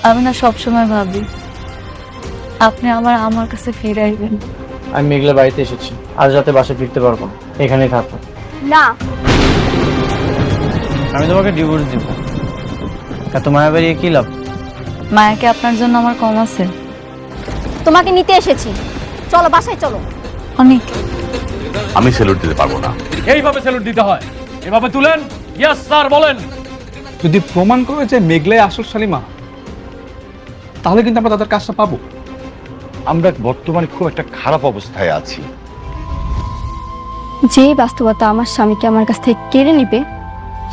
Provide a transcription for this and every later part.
আমি না সবসময় ভাবি আপনি আমার কাছে ফিরে আসবেন। আমি মেঘলা বাড়িতে এসেছি, আজ রাতে বাসায় ফিরতে পারবো না, এখানেই থাকবো। না, আমি তোমাকে ডিভোর্স দিব। এত মায়া বাড়িয়ে কি লাভ? মায়াকে আপনার জন্য আমার কম আছে? তোমাকে নিতে এসেছি, চলো বাসায় চলো। অনেক আমি স্যালুট দিতে পারবো না। এইভাবে স্যালুট দিতে হয়, এভাবে তুলেন। ইয়েস স্যার, বলেন। যদি প্রমাণ করে যে মেঘলাই আসল শালিমা, তাহলে কিন্তু আমরা তাদের কাজটা পাবো। আমরা বর্তমানে খুব একটা খারাপ অবস্থায় আছি। যে বাস্তবতা আমার স্বামীকে আমার কাছ থেকে কেড়ে নিবে,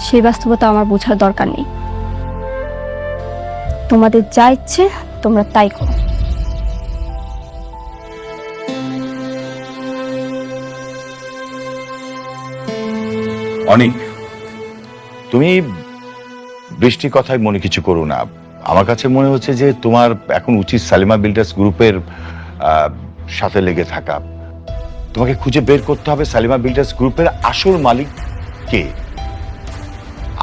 সেই বাস্তবতা আমার বোঝার দরকার নেই। তোমাদের যা ইচ্ছে তোমরা তাই করো। অনেক, তুমি বৃষ্টির কথায় মনে কিছু করো না। আমার কাছে মনে হচ্ছে যে তোমার এখন উচিত সালিমা বিল্ডার্স গ্রুপের সাথে লেগে থাকা। তোমাকে খুঁজে বের করতে হবে সালিমা বিল্ডার্স গ্রুপের আসল মালিক কে।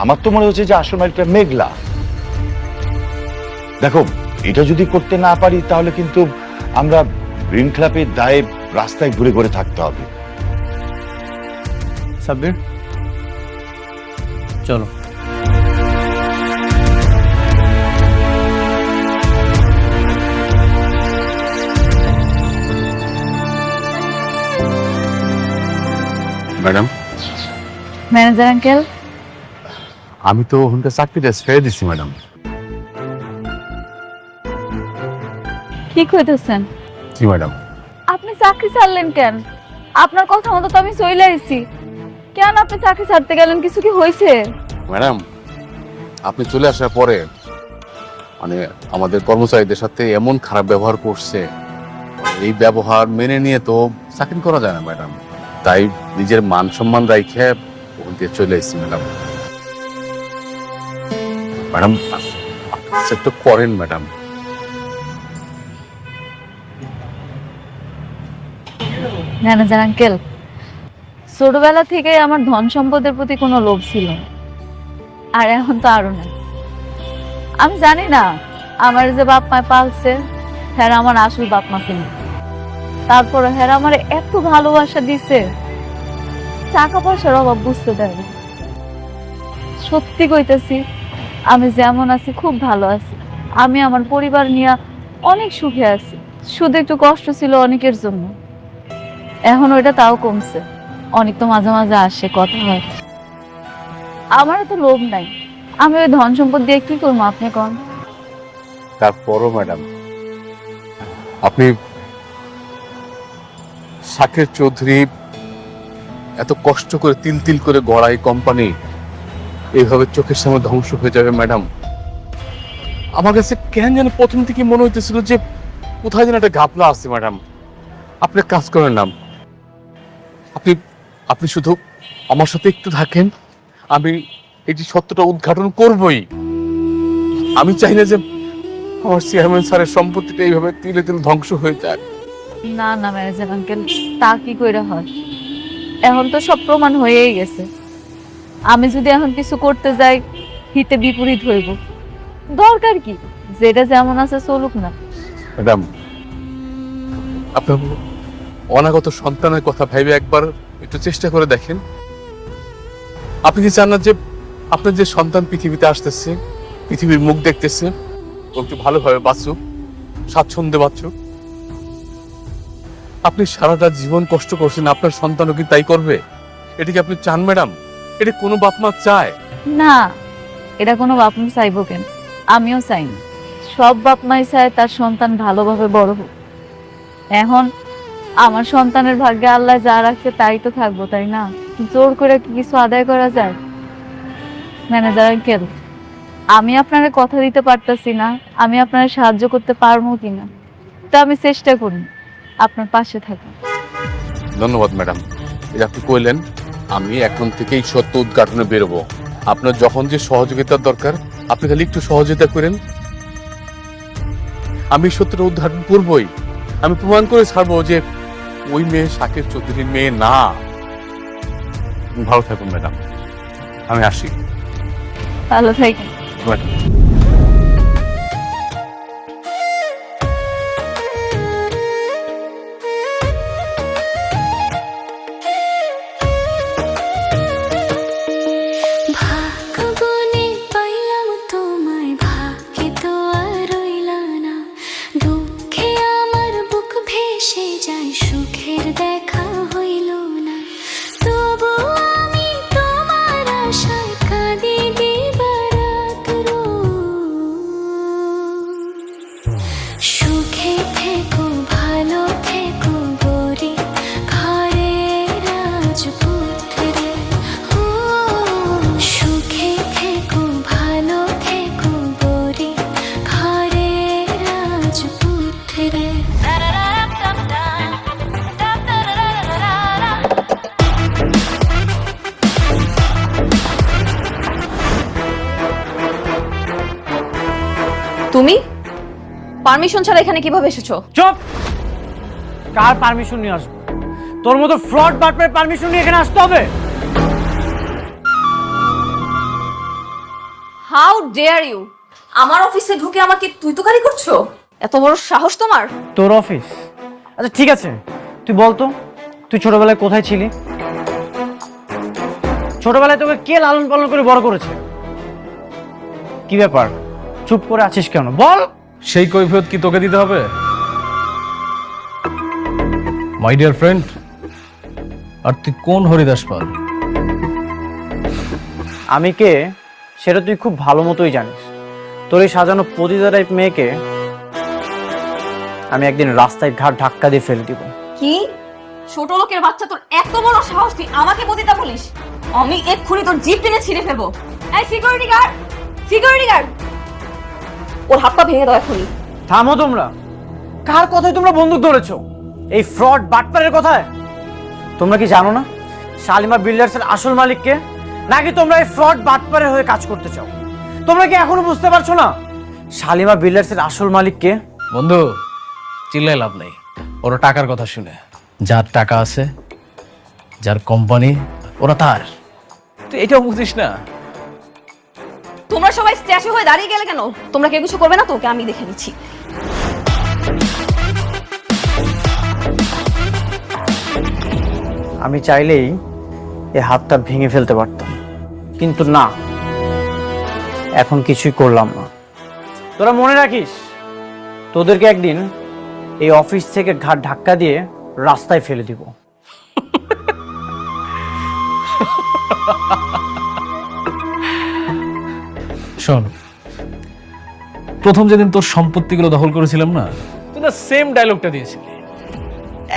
আমার তো মনে হচ্ছে যে আসল মালিকটা মেঘলা। দেখো, এটা যদি করতে না পারি তাহলে কিন্তু আমরা ঋণ খেলাপের দায়ে রাস্তায় ঘুরে ঘুরে থাকতে হবে। সাব্বির, চলো। ম্যাডাম, ম্যানেজার আঙ্কেল, আমি তো ওখানকার চাকরিটা ছেড়ে দিচ্ছি ম্যাডাম। কি কইতেছেন? জি ম্যাডাম। আপনি চাকরি ছাড়লেন কেন? আপনার কথা মতো তো আমি চলে আইছি। কেন আপনি চাকরি ছাড়তে গেলেন? কিছু কি হয়েছে? ম্যাডাম, আপনি চলে আসার পরে মানে আমাদের কর্মচারীদের সাথে এমন খারাপ ব্যবহার করছে, এই ব্যবহার মেনে নিয়ে তো চাকরি করা যায় না ম্যাডাম। তাই নিজের মান সম্মান রাখে ওখান থেকে চলে এসেছি ম্যাডাম। ম্যাডাম, একটু করেন ম্যাডাম। ম্যানেজার আঙ্কেল, ছোটবেলা থেকে আমার ধন সম্পদের প্রতি কোনো লোভ ছিল না, আর এখন তো আরো না। আমি জানি না আমার যে বাপ মা পালছে, হ্যাঁ আমার আসল বাপ মা কিনা। তারপরে হ্যাঁ আমার এত ভালোবাসা দিছে, টাকা পয়সার অভাব বুঝতে দেয় না। সত্যি কইতেছি, আমি যেমন আছি খুব ভালো আছি। আমি আমার পরিবার নিয়ে অনেক সুখে আছি। শুধু একটু কষ্ট ছিল অনেকের জন্য, এখন ওইটা তাও কমছে। অনেক তো মাঝে মাঝে আসে, কথা হয়। আমারও তো লোভ নাই, আমি ওই ধন সম্পদ দিয়ে কি করবো আপনি কন? তারপরও ম্যাডাম, আপনি শাকের চৌধুরী এত কষ্ট করে তিল তিল করে গড়া এই কোম্পানি এইভাবে চোখের সামনে ধ্বংস হয়ে যাবে ম্যাডাম। আমার কাছে কেন যেন প্রথম থেকে মনে হইতেছিল যে কোথায় যেন একটা ঘাপলা আছে ম্যাডাম। আপনি কাজ করেন না, আপনি আপনি শুধু আমার সাথে একটু থাকেন, আমি এটি সত্যটা উদ্ঘাটন করবই। আমি চাই না যে আমার চেয়ারম্যান স্যারের সম্পত্তিটা এইভাবে তিলে তিলে ধ্বংস হয়ে যায়। না না ম্যানেজার আঙ্কেল, তা কি কইরা হয়? এখন তো সব প্রমাণ হয়েই গেছে। আমি যদি এখন কিছু করতে যাই, হিতে বিপরীত হইব। দরকার কি? যেটা যেমন আছে চলুক না। ম্যাডাম, আপনার অনাগত সন্তানের কথা ভেবে একবার একটু চেষ্টা করে দেখেন। আপনি কি চান না যে আপনার যে সন্তান পৃথিবীতে আসতেছে, পৃথিবীর মুখ দেখতেছে, ও একটু ভালোভাবে বাঁচুক, স্বাচ্ছন্দ্যে বাঁচুক? আপনি সারাটা জীবন কষ্ট করছেন, আপনার সন্তানও কি তাই করবে? এটা কি আপনি চান ম্যাডাম? এটা কোনো বাপ মা চায়? না, এটা কোনো বাপ মা চাইবো কেন? আমিও চাই না। সব বাপ মাই চায় তার সন্তান ভালোভাবে বড় হোক। এখন আমার সন্তানের ভাগ্যে আল্লাহ যা রাখছে তাই তো থাকবো, তাই না? জোর করে কি কিছু আদায় করা যায়? ম্যানেজার আঙ্কেল, আমি আপনার কথা দিতে পারতেছি না আমি আপনার সাহায্য করতে পারবো কিনা, তা আমি চেষ্টা করি আপনার পাশে থাকি। ধন্যবাদ ম্যাডাম, এটা আপনি কইলেন। আমি এখন থেকেই সত্য উদ্ঘাটনে বেরোবো। আপনার যখন যে সহযোগিতার দরকার আপনি খালি একটু সহযোগিতা করেন, আমি সত্যটা উদ্ঘাটন করবই। আমি প্রমাণ করে ছাড়বো যে ওই মেয়ে শাকের চৌধুরীর মেয়ে না। ভালো থাকুন ম্যাডাম, আমি আসি। ভালো থাকি। ম্যাডাম। তুমি পারমিশন ছাড়া এখানে কিভাবে এসেছো? চুপ! কার পারমিশন নিয়ে আসবো? তোর মতো ফ্রড বাটপারের পারমিশন নিয়ে এখানে আসতে হবে? হাউ ডেয়ার ইউ আমার অফিসে ঢুকে আমাকে তুই তোকারি করছো? এত বড় সাহস তোমার? তোর অফিস? আচ্ছা ঠিক আছে, তুই বলতো তুই ছোটবেলায় কোথায় ছিলি? ছোটবেলায় তোকে কে লালন পালন করে বড় করেছে? কি ব্যাপার, চুপ করে আছিস কেন? বল। সেই কৈফিয়ত কি তোকে দিতে হবে? মাই ডিয়ার ফ্রেন্ড, আর তুই কোন হরিদাস পাল? আমি কে সেটা তুই খুব ভালো মতোই জানিস। তোর এই সাজানো পতিতা টাইপ মেয়েকে আমি একদিন রাস্তায় ঘাট ধাক্কা দিয়ে ফেলে দিব। কি ছোট লোকের বাচ্চা, তোর এত বড় সাহস তুই আমাকে পতিতা বলিস? আমি এক্ষুনি তোর জিপ টেনে ছিঁড়ে ফেলবো। এই সিকিউরিটি গার্ড, সিকিউরিটি গার্ড, ওর হাত পা ভেঙে দাও এখনই। থামো তোমরা। কার কথায় তোমরা বন্দুক ধরেছো? এই ফ্রড বাটপারের কথায়? তোমরা কি জানো না শালিমা বিল্ডার্সের আসল মালিক কে? নাকি তোমরা এই ফ্রড বাটপারের হয়ে কাজ করতে চাও? তোমরা কি এখনো বুঝতে পারছো না শালিমা বিল্ডার্সের আসল মালিক কে? বন্ধু, চিল্লাই লাভ নেই। ওরা টাকার কথা শুনে, যার টাকা আছে, যার কোম্পানি, ওরা তার। তুই এটাও বুঝিস না? তোমরা সবাই স্ট্যাচু হয়ে দাঁড়িয়ে গেলে কেন? তোমরা কেউ কিছু করবে না? তোকে আমি দেখে নিচ্ছি। আমি চাইলেই এই হাতটা ভেঙে ফেলতে পারতাম, কিন্তু না, এখন কিছুই করলাম না। তোরা মনে রাখিস, তোদেরকে একদিন এই অফিস থেকে ঘাট ধাক্কা দিয়ে রাস্তায় ফেলে দিব। শোন, প্রথম যেদিন তোর সম্পত্তিগুলো দখল করেছিলাম না, তুই না সেম ডায়লগটা দিয়েছিলি,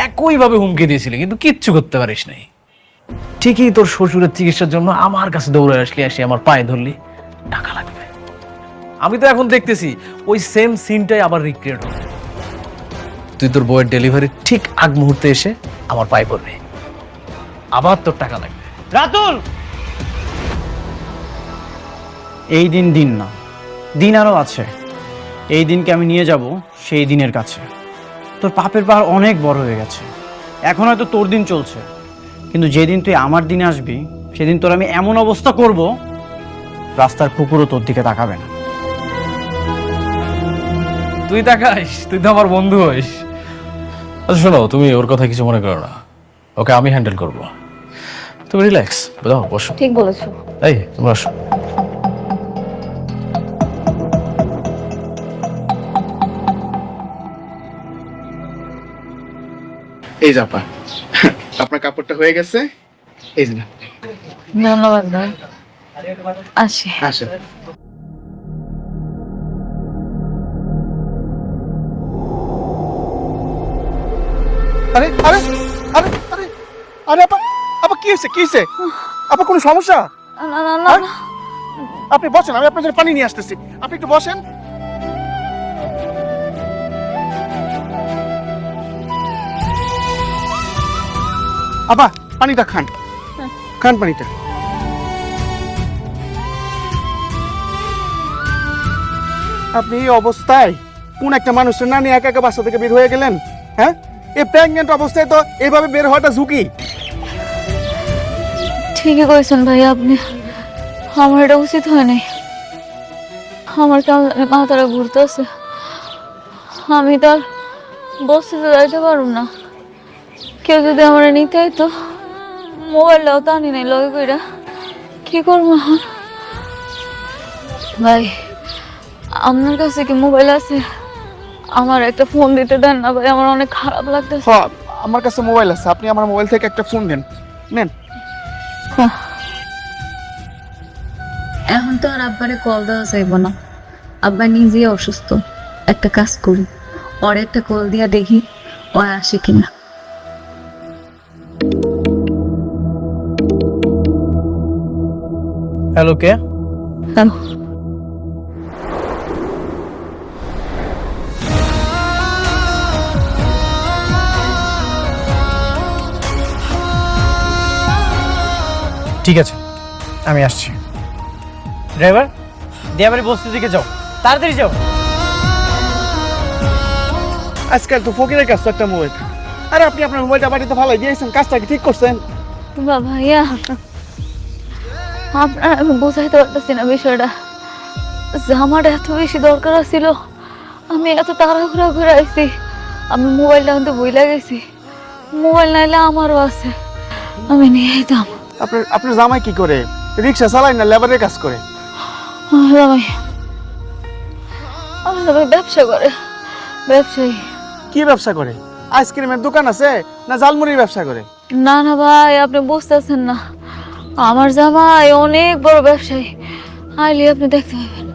একইভাবে হুমকি দিয়েছিলি, কিন্তু কিচ্ছু করতে পারিস নাই। ঠিকই তোর শ্বশুরের চিকিৎসার জন্য আমার কাছে দৌড়ে আসলি, আসি আমার পায়ে ধরলি, টাকা লাগবে। আমি তো এখন দেখতেছি ওই সেম সিনটাই আবার রিক্রিয়েট হবে। তুই তোর বইয়ের ডেলিভারি ঠিক আগ মুহূর্তে এসে আমার পায়ে পড়বে, আবার তোর টাকা লাগবে। রাতুল, এই দিন দিন না, দিন আরো আছে। এই দিনকে আমি নিয়ে যাব সেই দিনের কাছে। তোর পাপের পাহাড় অনেক বড় হয়ে গেছে, এখন হয়তো তোর দিন চলছে, কিন্তু যেদিন তুই আমার দিনে আসবি সেদিন তোর আমি এমন অবস্থা করব, রাস্তার কুকুরও তোর দিকে তাকাবে না। তুই তাকাইস? তুই তো আমার বন্ধু হইস। আচ্ছা শোনো, তুমি ওর কথা কিছু মনে করো না, ওকে আমি হ্যান্ডেল করব। তুমি রিল্যাক্স, বুঝাও, বসো। ঠিক বলেছো। এই তুমি বসো। এই জাপা, আপনার কাপড়টা হয়ে গেছে, এই যে না। ধন্যবাদ ভাই, আসি। আসেন। আরে আরে আরে আরে আরে আপা, আপা কি হয়েছে? কি হয়েছে আপা? কোনো সমস্যা? না না না না। আপনি বসেন, আমি আপনার জন্য পানি নিয়ে আসতেছি, আপনি একটু বসেন। আপা পানিটা খান, খান পানিটা। আপনি এই অবস্থায় কোন একটা মানুষের না নিয়ে একা একা বাসা থেকে বের হয়ে গেলেন? হ্যাঁ, এই প্রেগনেন্ট অবস্থায় তো এইভাবে বের হওয়াটা ঝুঁকি। ঠিকই কইছেন ভাই আপনি, আমার এটা উচিত হয় নাই। আমার কেমন মাথাটা ঘুরতেছে, আমি তো আর বসতে যাইতে পারব না। কেউ যদি আমার নিতে তো মোবাইলটাও তো আনি নাই লগে কইরা, কি করবো এখন? ভাই আপনার কাছে কি মোবাইল আছে? আমার একটা ফোন দিতে দেন না ভাই, আমার অনেক খারাপ লাগতেছে। হ্যাঁ, আমার কাছে মোবাইল আছে, আপনি আমার মোবাইল থেকে একটা ফোন দেন, নেন। এখন তো আর আব্বারে কল দেওয়া যাইব না, আব্বা নিজেই অসুস্থ। একটা কাজ করি, ওর একটা কল দিয়া দেখি ও আসে কিনা। হ্যালো, কে? হ্যালো, ঠিক আছে, আমি আসছি। ড্রাইভার, দিয়াবাড়ি বস্তির দিকে যাও, তাড়াতাড়ি যাও। আজকাল তো ফকিরের কাছে একটা মোবাইল। আরে আপনি আপনার মোবাইলটা বাড়িতে ভালো দিয়েছেন, কাজটা কি ঠিক করছেন? ভাইয়া আপনার আমি বোঝাইতে পারতেছি না বিষয়টা। আমার এত বেশি দরকার ছিল, আমি এত তাড়াহুড়া করে আইছি, আমি মোবাইলটা আনতে ভুলে গেছি। মোবাইল নাইলে আমারও আছে, আমি নিয়ে যেতাম। আপনার জামাই কি করে? রিক্সা চালায় না লেবারের কাজ করে? আমার জামাই ব্যবসা করে, ব্যবসায়ী। কি ব্যবসা করে? আইসক্রিমের দোকান আছে না ঝালমুড়ির ব্যবসা করে? না না ভাই, আপনি বুঝতেছেন না, আমার জামাই অনেক বড় ব্যবসায়ী, আইলে আপনি দেখতে পাবেন।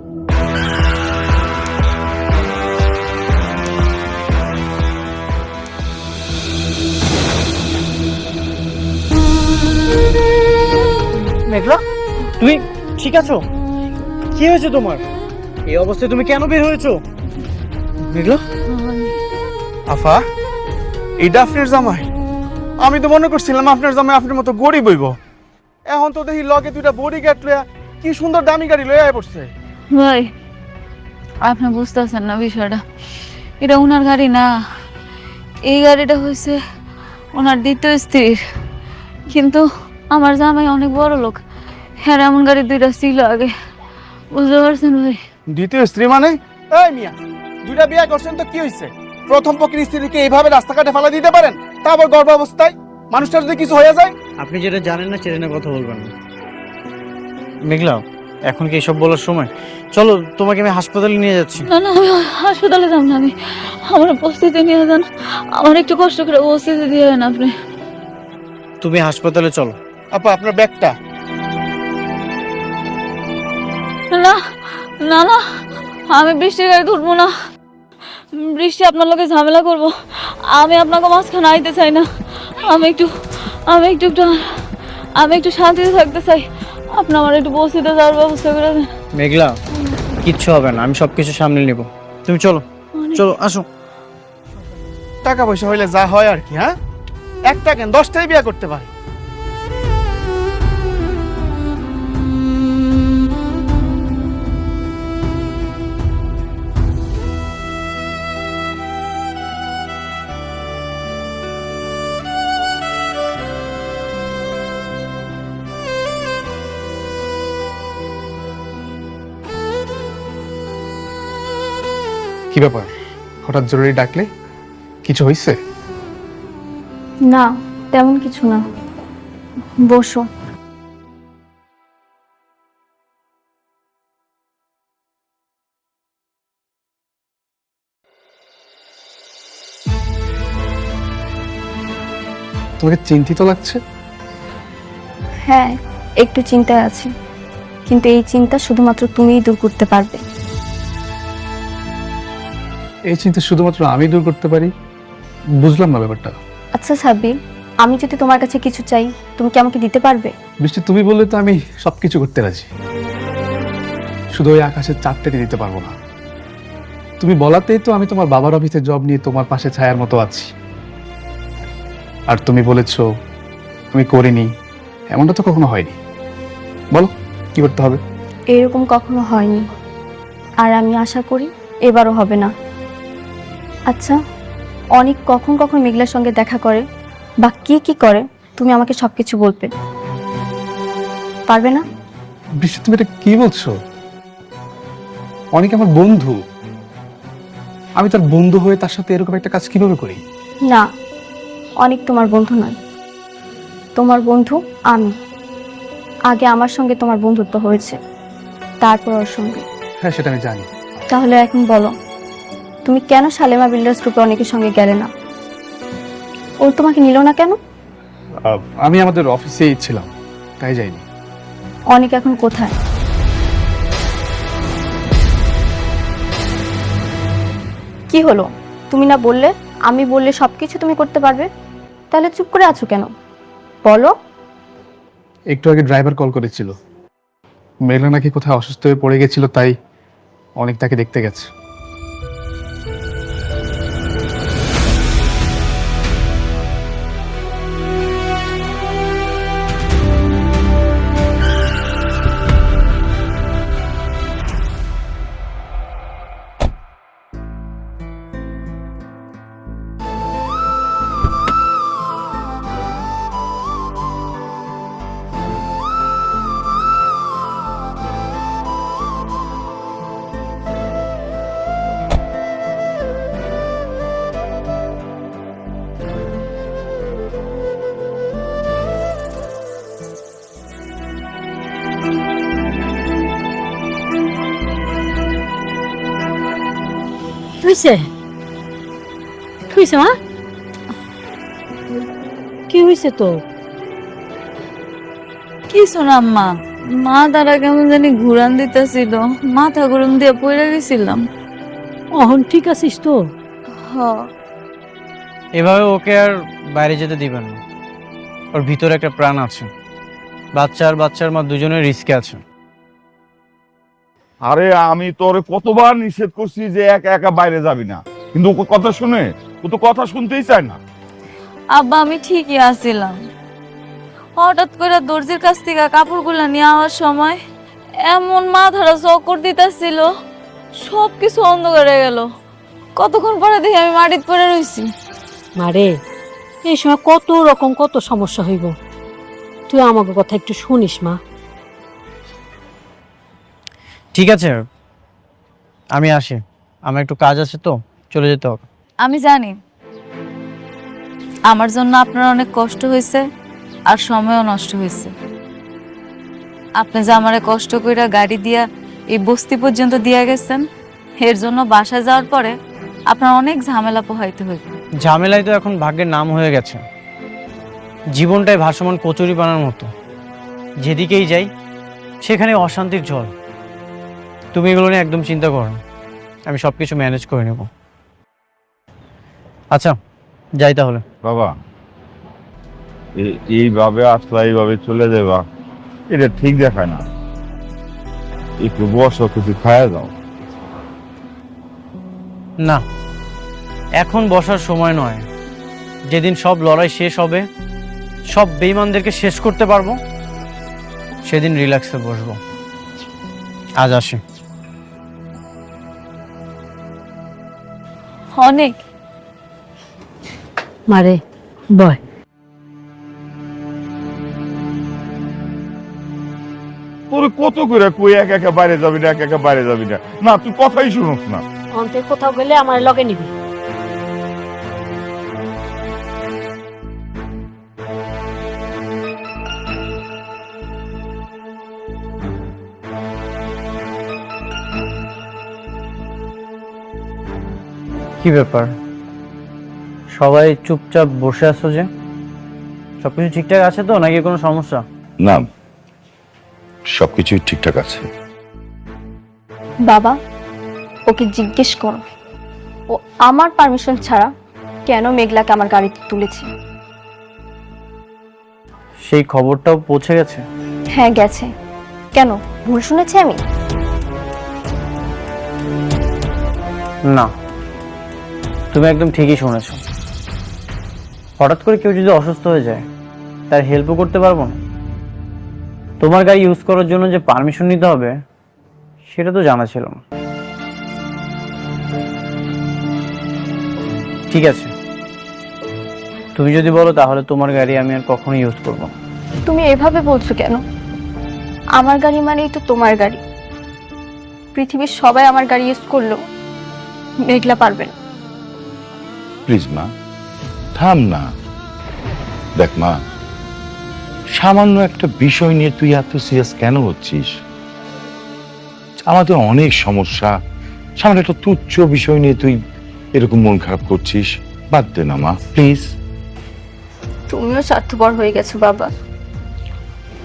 মেঘলা, তুমি ঠিক আছো? কি হয়েছে তোমার? এই অবস্থায় তুমি কেন বের হয়েছো? মেঘলা, আফা, এটা আপনার জামাই? আমি তো মনে করছিলাম আপনার জামাই আপনার মতো গরিব হইব। এখন তো দেখি লগে দুইটা বডি গার্ড লইয়া কি সুন্দর দামি গাড়ি লইয়া পড়ছে। ভাই আপনি বুঝতেছেন না বিষয়টা, এটা ওনার গাড়ি না, এই গাড়িটা হয়েছে ওনার দ্বিতীয় স্ত্রীর। কিন্তু আমার জামাই অনেক বড় লোক, হ্যাঁ এমন গাড়ি দুইটা ছিল আগে, বুঝতে পারছেন ভাই? দ্বিতীয় স্ত্রী মানে? এই মিয়া, দুইটা বিয়ে করছেন তো কি হয়েছে? প্রথম পক্ষের স্ত্রীকে এইভাবে রাস্তাঘাটে ফেলা দিতে পারেন, তা আবার গর্ভ অবস্থায়? মানুষটা যদি কিছু হয়ে যায়? আপনি যেটা জানেন না সেটা নিয়ে কথা বলবেন না। মেঘলা, এখন কি এসব বলার সময়? চলো, তোমাকে আমি হাসপাতালে নিয়ে যাচ্ছি। না না, আমি হাসপাতালে যাব না, আমি আমার উপস্থিতি নিয়ে যান, আমার একটু কষ্ট করে উপস্থিতি দিয়ে দেন আপনি। তুমি হাসপাতালে চলো। আপা, আপনার ব্যাগটা? না না না, আমি বৃষ্টির গাড়ি ধরবো না, বৃষ্টি আপনার লোকে ঝামেলা করব, আমি আপনাকে মাঝখানে আইতে চাই না, আমি একটু শান্তিতে থাকতে চাই, আপনি আমার একটু বসিতে যাওয়ার ব্যবস্থা করে দেন। মেঘলা, কিচ্ছু হবে না, আমি সবকিছু সামলে নিব। তুমি চলো, চলো, আসো। টাকা পয়সা হইলে যা হয় আর কি, হ্যাঁ? একটা কেন 10টাই বিয়ে করতে পারে। কি ব্যাপার, হঠাৎ জরুরি ডাকলে? কিছু হয়েছে? না, তেমন কিছু না, বসো। তোমাকে চিন্তিত লাগছে? হ্যাঁ, একটু চিন্তায় আছি, কিন্তু এই চিন্তা শুধুমাত্র তুমিই দূর করতে পারবে। এই চিন্তা শুধুমাত্র আমি দূর করতে পারি? বুঝলাম না ব্যাপারটা। আচ্ছা সাব্বির, আমি যদি তোমার কাছে কিছু চাই, তুমি কি আমাকে দিতে পারবে? বৃষ্টি, তুমি বললে তো আমি সবকিছু করতে রাজি, শুধু ওই আকাশের চাঁদটাকে দিতে পারবো না। তুমি বলাতেই তো আমি তোমার বাবার অফিসে জব নিয়ে তোমার পাশে ছায়ার মতো আছি। আর তুমি বলেছো আমি করিনি, এমনটা তো কখনো হয়নি। বলো কি করতে হবে? এরকম কখনো হয়নি, আর আমি আশা করি এবারও হবে না। আচ্ছা, অনেক কখন কখন মেঘলার সঙ্গে দেখা করে বা কি কি করে, তুমি আমাকে সবকিছু বলবে, পারবে না? বৃষ্টি, তুমি এটা কি বলছো? অনেক আমার বন্ধু, আমি তার বন্ধু হয়ে তার সাথে এরকম একটা কাজ কিভাবে করি? না, অনেক তোমার বন্ধু নয়, তোমার বন্ধু আমি। আগে আমার সঙ্গে তোমার বন্ধুত্ব হয়েছে, তারপর ওর সঙ্গে। হ্যাঁ, সেটা আমি জানি। তাহলে এখন বলো, তুমি কেন সালেমা বিল্ডার্স গ্রুপে অনেকের সঙ্গে গেলে না? ও তোমাকে নিল না কেন? আমি আমাদের অফিসেই ছিলাম, তাই যাইনি। অনেক এখন কোথায়? কি হলো, তুমি না বললে আমি বললে সবকিছু তুমি করতে পারবে? তাহলে চুপ করে আছো কেন, বলো। একটু আগে ড্রাইভার কল করেছিল, মেঘলা নাকি কোথায় অসুস্থ হয়ে পড়ে গেছিল, তাই অনেক তাকে দেখতে গেছে। হয়েছে কি হয়েছে মা কি হয়েছে তো কি শোনা আম্মা, মা তারা কেমন জানি ঘুরান দিতেছিল, মাথা গরম দিয়ে পড়ে গেছিলাম। অহন ঠিক আছিস তো? হ। এভাবে ওকে আর বাইরে যেতে দিবেন না। ওর ভিতরে একটা প্রাণ আছে, বাচ্চা আর বাচ্চার মা দুজনের রিস্কে আছে। আরে আমি তোরে কতবার নিষেধ করছি যে একা একা বাইরে যাবি না, কিন্তু ও কথা শুনে, ও তো কথা শুনতেই চায় না। আব্বা আমি ঠিকই আছিলাম, হঠাৎ করে দর্জির কাছ থেকে কাপড়গুলো নিয়ে আসার সময় এমন মাথাটা চক্কর দিতেছিল, সব কিছু অন্ধকার হয়ে গেল। কতক্ষণ পরে দেখি আমি মাটিতে পড়ে রয়েছি। মারে এই সময় কত রকম কত সমস্যা হইব, তুই আমাকে কথা একটু শুনিস মা। ঠিক আছে, আমি আসি, আমার একটু কাজ আছে তো, চলে যেতে হবে। আমি জানি আমার জন্য আপনার অনেক কষ্ট হয়েছে আর সময়ও নষ্ট হয়েছে। আপনি যে আমারে কষ্ট কইরা গাড়ি দিয়া এই বস্তি পর্যন্ত দিয়া গেছেন, এর জন্য বাসায় যাওয়ার পরে আপনার অনেক ঝামেলা পোহাইতে হইবে। ঝামেলাই তো এখন ভাগ্যের নাম হয়ে গেছে। জীবনটাই ভাসমান কচুরি পানার মতো, যেদিকেই যাই সেখানে অশান্তির ঝড়। তুমি এগুলো নিয়ে একদম চিন্তা করো না, আমি সব কিছু ম্যানেজ করে নেব। আচ্ছা যাই তাহলে। বাবা এইভাবে আসলা, এইভাবে চলে যাবা, এটা ঠিক দেখায় না। একটু বসো, কিছু খায়া যাও। না, এখন বসার সময় নয়। যেদিন সব লড়াই শেষ হবে, সব বেঈমানদেরকে শেষ করতে পারবো, সেদিন রিল্যাক্সে বসবো। আজ আসি। অনেক মারে বয়। তোর কত করে কই একা একা বাইরে যাবি না, একা একা বাইরে যাবি না, না তুই কথাই শুনোস না। অন্তে কোথাও গেলে আমার লগে নিবি। কি ব্যাপার, সবাই চুপচাপ বসে আছো যে? সবকিছু ঠিকঠাক আছে তো, নাকি কোনো সমস্যা? না, সবকিছুই ঠিকঠাক আছে। বাবা ওকে জিজ্ঞেস করো ও আমার পারমিশন ছাড়া কেন মেঘলাকে আমার গাড়িতে তুলেছে। সেই খবরটাও পৌঁছে গেছে? হ্যাঁ গেছে। কেন ভুল শুনেছি আমি? না, তুমি একদম ঠিকই শুনেছো। হঠাৎ করে কেউ যদি অসুস্থ হয়ে যায়, তার হেল্পও করতে পারবো না। তোমার গাড়ি ইউজ করার জন্য যে পারমিশন নিতে হবে, সেটা তো জানা ছিল না। ঠিক আছে, তুমি যদি বলো তাহলে তোমার গাড়ি আমি আর কখনো ইউজ করবো না। তুমি এভাবে বলছো কেন? আমার গাড়ি মানেই তো তোমার গাড়ি। পৃথিবীর সবাই আমার গাড়ি ইউজ করলো, মেঘলা পারবে না। প্লিজ মা, থাম না। দেখ মা, সামান্য একটা বিষয় নিয়ে তুই এত সিরিয়াস কেন হচ্ছিস? আমাদের অনেক সমস্যা, সামান্য একটা তুচ্ছ বিষয় নিয়ে তুই এরকম মন খারাপ করছিস। বাদ দে না মা, প্লিজ। তুমিও স্বার্থপর হয়ে গেছো বাবা।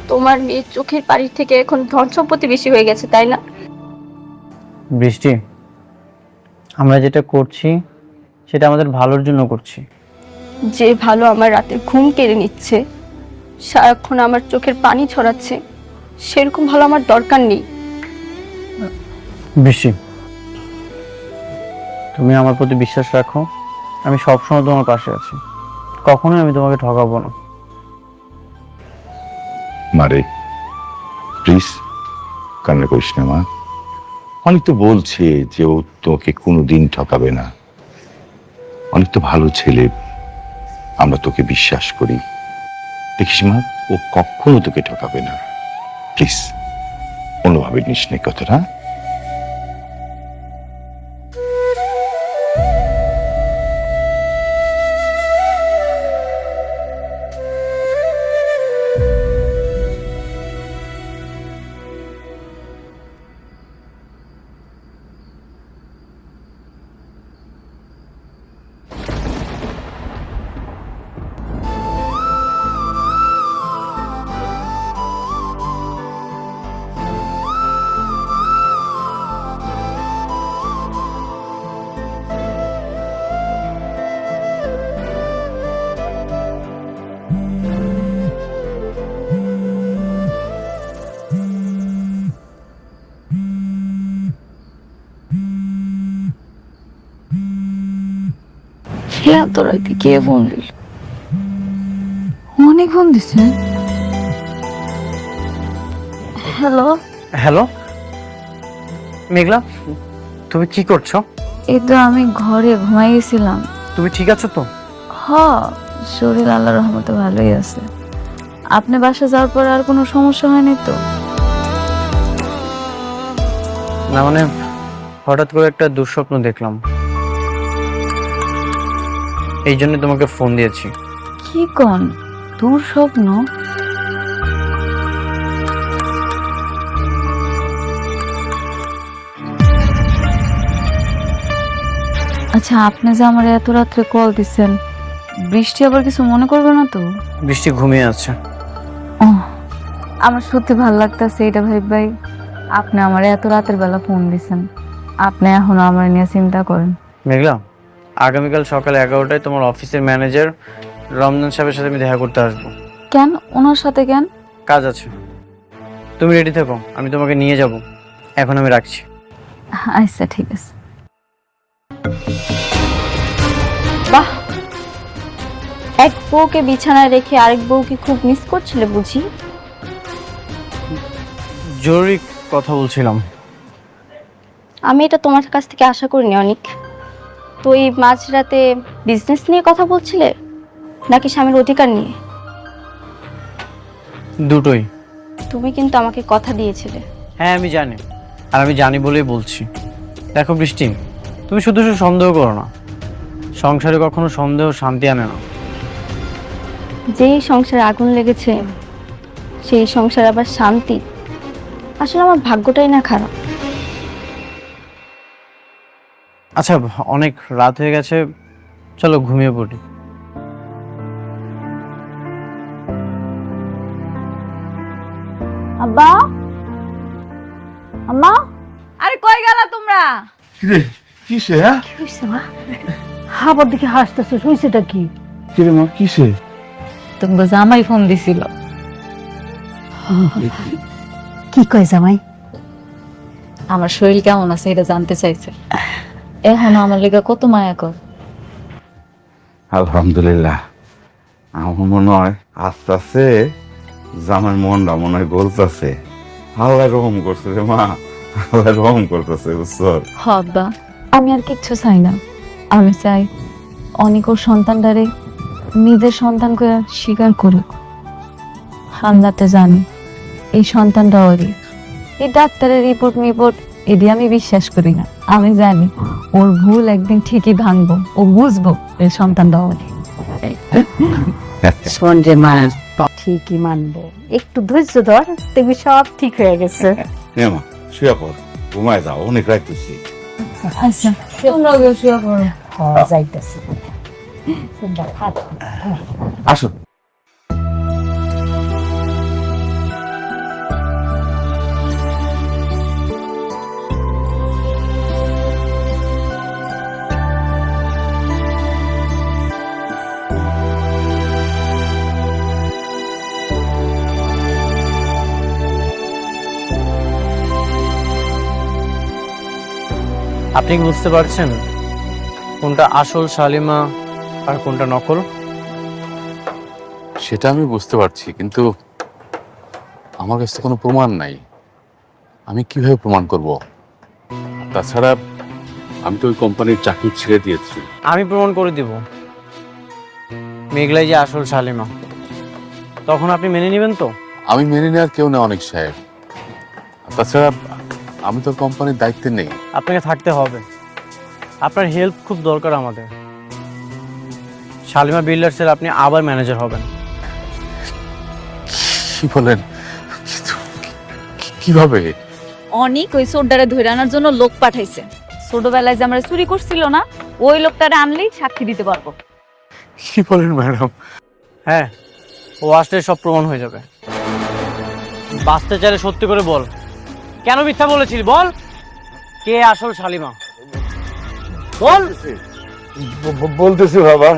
তোমার মেয়ের চোখের পানির থেকে এখন ধন সম্পত্তি বেশি হয়ে গেছে, তাই না? বৃষ্টি, আমরা যেটা করছি সেটা আমাদের ভালোর জন্য করছি। যে ভালো আমার রাতের ঘুম কেড়ে নিচ্ছে, সারাক্ষণ আমার চোখের পানি ছড়াচ্ছে, সেরকম ভালো আমার দরকার নেই। বৃষ্টি, তুমি আমার প্রতি বিশ্বাস রাখো, আমি সবসময় তোমার পাশে আছি, কখনোই আমি তোমাকে ঠকাবো না। মারে প্লিজ কান্না করিস না মা। অনেক তো বলছে যে ও তোকে কোনোদিন ঠকাবে না, অনেক তো ভালো ছেলে, আমরা তোকে বিশ্বাস করি। দেখিস মা, ও কখনো তোকে ঠকাবে না। প্লিজ অন্যভাবে নিস নে কথাটা। এত রাতে কে ফোন দিল? অনেক ফোন দিছে। হ্যালো, হ্যালো মেঘলা, তুমি কি করছো? এই তো আমি ঘরে ঘুমাই গেছিলাম। তুমি ঠিক আছো তো? হ, শরীর আল্লাহর রহমতে ভালোই আছে। আপনি বাসা যাওয়ার পর আর কোনো সমস্যা হয়নি তো? না মানে হঠাৎ করে একটা দুঃস্বপ্ন দেখলাম, এই জন্য তোমাকে ফোন দিয়েছি। কি কোন দূর স্বপ্ন? আচ্ছা, আপনি যে আমার এত রাত্রে কল দিচ্ছেন, বৃষ্টি আবার কিছু মনে করবে না তো? বৃষ্টি ঘুমিয়ে আছে। ও, আমার সত্যি ভালো লাগতেছে এটা ভাই। আপনি আমার এত রাতের বেলা ফোন দিচ্ছেন, আপনি এখনো আমার নিয়ে চিন্তা করেন। মেঘলা, আগামীকাল সকাল 11টায় তোমার অফিসের ম্যানেজার রমজান সাহেবের সাথে আমি দেখা করতে আসবো। কেন ওনার সাথে কেন? কাজ আছে, তুমি রেডি থেকো, আমি তোমাকে নিয়ে যাব। এখন আমি রাখছি। আচ্ছা ঠিক আছে। বাহ, এক বউকে বিছানায় রেখে আরেক বউকে খুব মিস করছিলে বুঝি? জরুরি কথা বলছিলাম। আমি এটা তোমার কাছ থেকে আশা করিনি অনেক। তো এই মাঝরাতে বিজনেস নিয়ে কথা বলছিলে নাকি স্বামীর অধিকার নিয়ে? দুটোই। তুমি কিন্তু আমাকে কথা দিয়েছিলে। হ্যাঁ আমি জানি, আর আমি জানি বলেই বলছি। দেখো বৃষ্টি, তুমি শুধু শুধু সন্দেহ করো না। সংসারে কখনো সন্দেহ শান্তি আনে না। যেই সংসারে আগুন লেগেছে সেই সংসার আবার শান্তি। আসলে আমার ভাগ্যটাই না খারাপ। আচ্ছা, অনেক রাত হয়ে গেছে, চলো ঘুমিয়ে পড়ি। আব্বা, আম্মা, আরে কই গেলা তোমরা? কিরে কিসে? হ্যাঁ কি হয়েছে মা? আবার দিকে হাসতেছে, হয়েছেটা কি? কিরে মা কিসে? তোমার জামাই ফোন দিছিল। কি কয় জামাই? আমার শরীর কেমন আছে এটা জানতে চাইছে। এখনো আমার লেগে কত মায়া কর। আলহামদুলিল্লাহ, আমার মনে হয় আস্তে আস্তে জামার মনটা মনে হয় গলতেছে। আল্লাহ রহম করছে রে মা, আল্লাহ রহম করতেছে বুঝছো? হব্বা, আমি আর কিচ্ছু চাই না। আমি চাই অনেক ওর সন্তানটারে নিজের সন্তান করে স্বীকার করুক। আল্লাহতে জানি এই সন্তানটা ওরই। এই ডাক্তারের রিপোর্ট এটি আমি বিশ্বাস করি না। আমি জানি ওর ভুল একদিন ঠিকই ভাঙবো, ও বুঝবো এই সন্তানটা ওরই। শোন রে মা, ঠিকই মানবো, একটু ধৈর্য ধর, দেখবি সব ঠিক হয়ে গেছে। নে মা শুয়ে পড়, ঘুমায় যাও, অনেক রাখতেছি। আচ্ছা, তোমরাও গিয়ে শুয়ে পড়ো। যাইতেছি। আসো। আপনি কি বুঝতে পারছেন কোনটা আসল শালিমা আর কোনটা নকল? সেটা আমি বুঝতে পারছি, কিন্তু আমার কাছে কোনো প্রমাণ নাই। আমি কিভাবে প্রমাণ করব? তাছাড়া আমি তো ওই কোম্পানির চাকরি ছেড়ে দিয়েছি। আমি প্রমাণ করে দিব মেঘলাই যে আসল শালিমা। তখন আপনি মেনে নেবেন তো? আমি মেনে নেওয়ার কেউ না অনেক সাহেব। তাছাড়া আমি তো কোম্পানির দায়িত্বে নেই। আপনাকে থাকতে হবে, আপনার হেল্প খুব দরকার আমাদের। শালিমা বিল্ডার্সের আপনি আবার ম্যানেজার হবেন। কি বলেন? কিভাবে? অনেক ওই সোডারে ধরে আনার জন্য লোক পাঠাইছে। ছোটবেলায় যে আমরা চুরি করছিল না, ওই লোকটারে আনলেই সাক্ষী দিতে পারবো। কি বলেন ম্যাডাম? হ্যাঁ, ও আসলে সব প্রমাণ হয়ে যাবে। বাঁচতে চাইলে সত্যি করে বল, কেন মিথ্যা বলেছিলি? বল, কে আসল শালিমা? বল। বলতেছি বাবা।